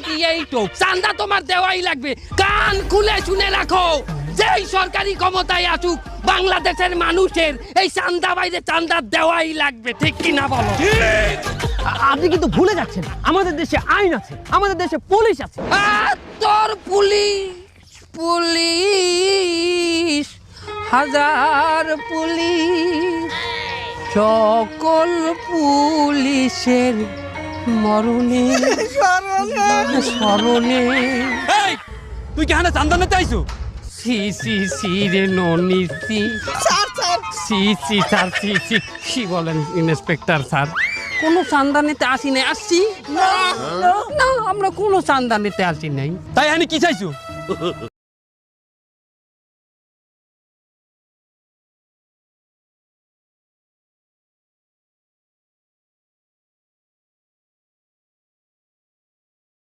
কি এইটো চান্দা তোমার দেওয়াই লাগবে কান খুলে শুনে রাখো যেই সরকারি ক্ষমতায় আসুক বাংলাদেশের মানুষের এই চান্দা বাইরে চান্দা দেওয়াই লাগবে ঠিক কি না বলো আপনি কিন্তু ভুলে যাচ্ছেন আমাদের দেশে আইন আছে আমাদের দেশে পুলিশ আছে তোর পুলিশ হাজার পুলিশ সকল পুলিশের মরণে স্মরণে তুই কি হানা চান্দা নিতে আইছো সি সি সি রে ননি সি সি সি স্যার সি সি কি বলেন ইন্সপেক্টর স্যার কোনো চান্দা নিতে আসি নাই আসছি না আমরা কোনো চান্দা নিতে আসি নাই তাই হানি কি চাইছো